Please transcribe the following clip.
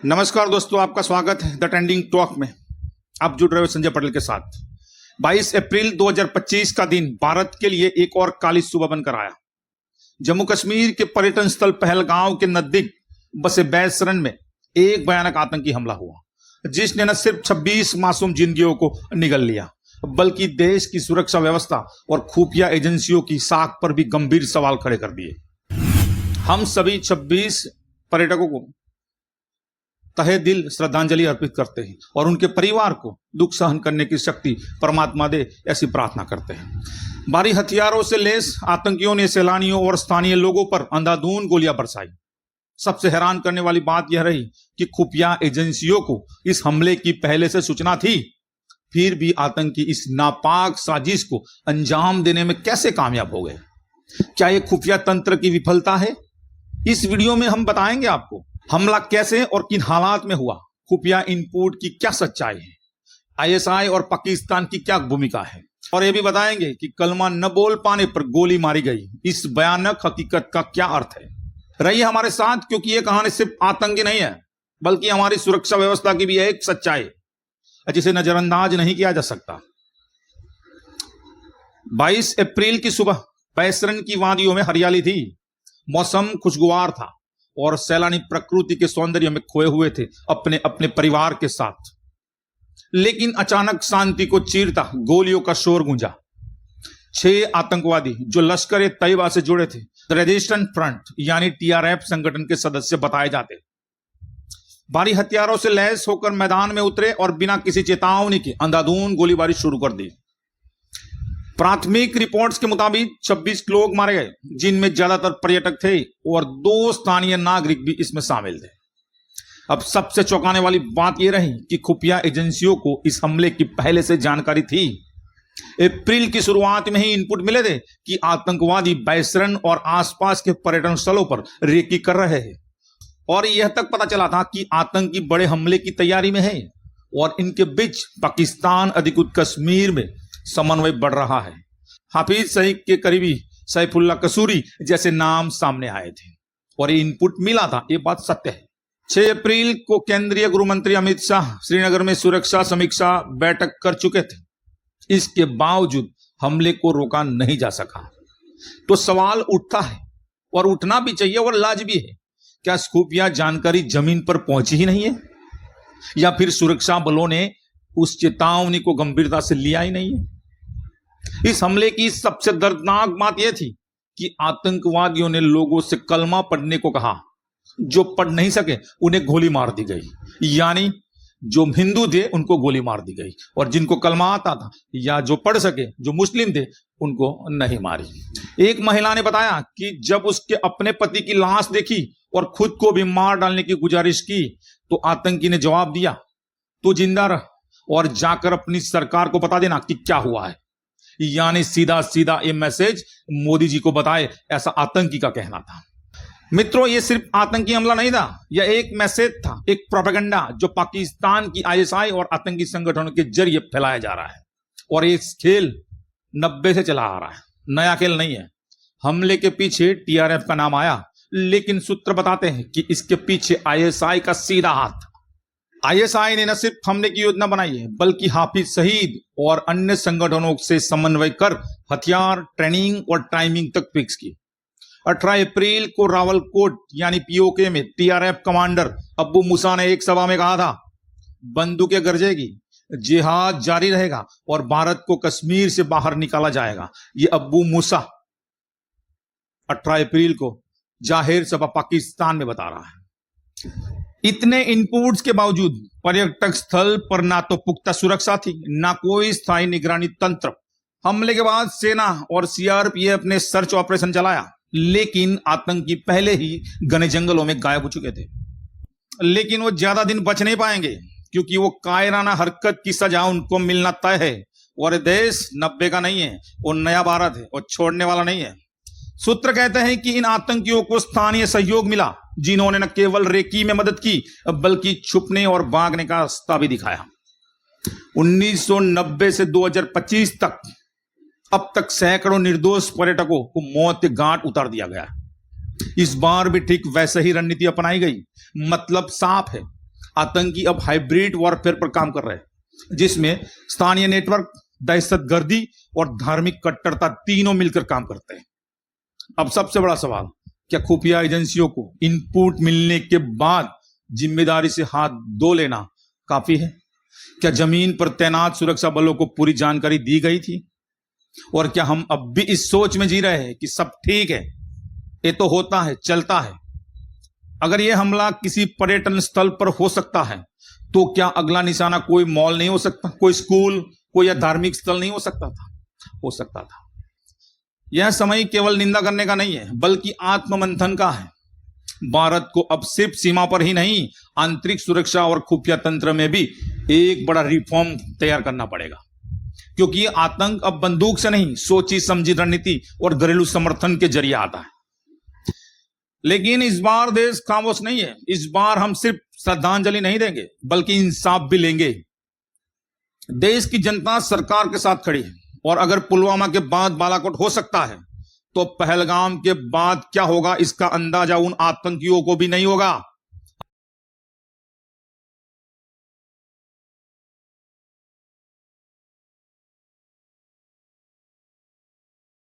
नमस्कार दोस्तों, आपका स्वागत है द ट्रेंडिंग टॉक में। आप जुड़ रहे हो संजय पटेल के साथ। 22 अप्रैल 2025 का दिन भारत के लिए एक और काली सुबह बनकर आया। जम्मू कश्मीर के पर्यटन स्थल पहलगांव के नजदीक बसे बैसरन में एक भयानक आतंकी हमला हुआ, जिसने न सिर्फ 26 मासूम जिंदगियों को निगल लिया, बल्कि देश की सुरक्षा व्यवस्था और खुफिया एजेंसियों की साख पर भी गंभीर सवाल खड़े कर दिए। हम सभी 26 पर्यटकों को तहे दिल श्रद्धांजलि अर्पित करते हैं और उनके परिवार को दुख सहन करने की शक्ति परमात्मा दे, ऐसी प्रार्थना करते हैं। भारी हथियारों से लैस आतंकियों ने सैलानियों और स्थानीय लोगों पर अंधाधुंध गोलियां बरसाई। सबसे हैरान करने वाली बात यह रही कि खुफिया एजेंसियों को इस हमले की पहले से सूचना थी, फिर भी आतंकी इस नापाक साजिश को अंजाम देने में कैसे कामयाब हो गए। क्या यह खुफिया तंत्र की विफलता है? इस वीडियो में हम बताएंगे आपको हमला कैसे और किन हालात में हुआ, खुफिया इनपुट की क्या सच्चाई है, आईएसआई और पाकिस्तान की क्या भूमिका है, और यह भी बताएंगे कि कलमा न बोल पाने पर गोली मारी गई इस भयानक हकीकत का क्या अर्थ है। रहिए हमारे साथ, क्योंकि यह कहानी सिर्फ आतंकी नहीं है, बल्कि हमारी सुरक्षा व्यवस्था की भी एक सच्चाई है जिसे नजरअंदाज नहीं किया जा सकता। 22 अप्रैल की सुबह बैसरन की वादियों में हरियाली थी, मौसम खुशगवार था और सैलानी प्रकृति के सौंदर्य में खोए हुए थे अपने अपने परिवार के साथ। लेकिन अचानक शांति को चीरता गोलियों का शोर गूंजा। 6 आतंकवादी जो लश्कर ए तैयबा से जुड़े थे, रेजिस्टेंस फ्रंट यानी टीआरएफ संगठन के सदस्य बताए जाते, भारी हथियारों से लैस होकर मैदान में उतरे और बिना किसी चेतावनी के अंधाधुंध गोलीबारी शुरू कर दी। प्राथमिक रिपोर्ट्स के मुताबिक 26 लोग मारे गए, जिनमें ज्यादातर पर्यटक थे और 2 स्थानीय नागरिक भी इसमें शामिल थे। अब सबसे चौंकाने वाली बात यह रही कि खुफिया एजेंसियों को इस हमले की पहले से जानकारी थी। अप्रैल की शुरुआत में ही इनपुट मिले थे कि आतंकवादी बैसरन और आसपास के पर्यटन स्थलों पर रेकी कर रहे हैं, और यह तक पता चला था कि आतंकी बड़े हमले की तैयारी में है और इनके बीच पाकिस्तान अधिकृत कश्मीर में समन्वय बढ़ रहा है। हाफिज सईद के करीबी सैफुल्लाह कसूरी जैसे नाम सामने आए थे और ये इनपुट मिला था, ये बात सत्य है। 6 अप्रैल को केंद्रीय गृह मंत्री अमित शाह श्रीनगर में सुरक्षा समीक्षा बैठक कर चुके थे। इसके बावजूद हमले को रोका नहीं जा सका। तो सवाल उठता है, और उठना भी चाहिए और लाजमी है, क्या खुफिया जानकारी जमीन पर पहुंची ही नहीं है, या फिर सुरक्षा बलों ने उस चेतावनी को गंभीरता से लिया ही नहीं है। इस हमले की सबसे दर्दनाक बात यह थी कि आतंकवादियों ने लोगों से कलमा पढ़ने को कहा। जो पढ़ नहीं सके उन्हें गोली मार दी गई, यानी जो हिंदू थे उनको गोली मार दी गई, और जिनको कलमा आता था या जो पढ़ सके, जो मुस्लिम थे, उनको नहीं मारी। एक महिला ने बताया कि जब उसके अपने पति की लाश देखी और खुद को भी मार डालने की गुजारिश की तो आतंकी ने जवाब दिया, तू जिंदा रह और जाकर अपनी सरकार को बता देना कि क्या हुआ है। यानी सीधा सीधा ये मैसेज मोदी जी को बताए, ऐसा आतंकी का कहना था। मित्रों, ये सिर्फ आतंकी हमला नहीं था, यह एक मैसेज था, एक प्रोपेगेंडा जो पाकिस्तान की आईएसआई और आतंकी संगठनों के जरिए फैलाया जा रहा है। और ये खेल 90 से चला आ रहा है, नया खेल नहीं है। हमले के पीछे टीआरएफ का नाम आया, लेकिन सूत्र बताते हैं कि इसके पीछे आईएसआई का सीधा हाथ। आईएसआई ने न सिर्फ हमले की योजना बनाई है, बल्कि हाफिज सईद और अन्य संगठनों से समन्वय कर हथियार, ट्रेनिंग और टाइमिंग तक फिक्स की। 18 अप्रैल को रावलकोट यानी पीओके में टीआरएफ कमांडर अब्बू मूसा ने एक सभा में कहा था, बंदूकें गरजेगी, जिहाद जारी रहेगा और भारत को कश्मीर से बाहर निकाला जाएगा। ये अब्बू मूसा 18 अप्रैल को जाहिर सभा पाकिस्तान में बता रहा है। इतने इनपुट्स के बावजूद पर्यटक स्थल पर ना तो पुख्ता सुरक्षा थी, ना कोई स्थायी निगरानी तंत्र। हमले के बाद सेना और सीआरपीएफ ने सर्च ऑपरेशन चलाया, लेकिन आतंकी पहले ही घने जंगलों में गायब हो चुके थे। लेकिन वो ज्यादा दिन बच नहीं पाएंगे, क्योंकि वो कायराना हरकत की सजा उनको मिलना तय है। और देश 90 का नहीं है, वो नया भारत है और छोड़ने वाला नहीं है। सूत्र कहते हैं कि इन आतंकियों को स्थानीय सहयोग मिला, जिन्होंने न केवल रेकी में मदद की, बल्कि छुपने और भागने का रास्ता भी दिखाया। 1990 से 2025 तक अब तक सैकड़ों निर्दोष पर्यटकों को मौत के घाट उतार दिया गया। इस बार भी ठीक वैसे ही रणनीति अपनाई गई। मतलब साफ है, आतंकी अब हाइब्रिड वॉरफेयर पर काम कर रहे हैं, जिसमें स्थानीय नेटवर्क, दहशतगर्दी और धार्मिक कट्टरता तीनों मिलकर काम करते हैं। अब सबसे बड़ा सवाल, क्या खुफिया एजेंसियों को इनपुट मिलने के बाद जिम्मेदारी से हाथ धो लेना काफी है? क्या जमीन पर तैनात सुरक्षा बलों को पूरी जानकारी दी गई थी? और क्या हम अब भी इस सोच में जी रहे हैं कि सब ठीक है, ये तो होता है, चलता है? अगर यह हमला किसी पर्यटन स्थल पर हो सकता है, तो क्या अगला निशाना कोई मॉल नहीं हो सकता, कोई स्कूल, कोई या धार्मिक स्थल नहीं हो सकता था? हो सकता था। यह समय केवल निंदा करने का नहीं है, बल्कि आत्ममंथन का है। भारत को अब सिर्फ सीमा पर ही नहीं, आंतरिक सुरक्षा और खुफिया तंत्र में भी एक बड़ा रिफॉर्म तैयार करना पड़ेगा, क्योंकि आतंक अब बंदूक से नहीं, सोची समझी रणनीति और घरेलू समर्थन के जरिए आता है। लेकिन इस बार देश खामोश नहीं है। इस बार हम सिर्फ श्रद्धांजलि नहीं देंगे, बल्कि इंसाफ भी लेंगे। देश की जनता सरकार के साथ खड़ी है, और अगर पुलवामा के बाद बालाकोट हो सकता है, तो पहलगाम के बाद क्या होगा इसका अंदाजा उन आतंकियों को भी नहीं होगा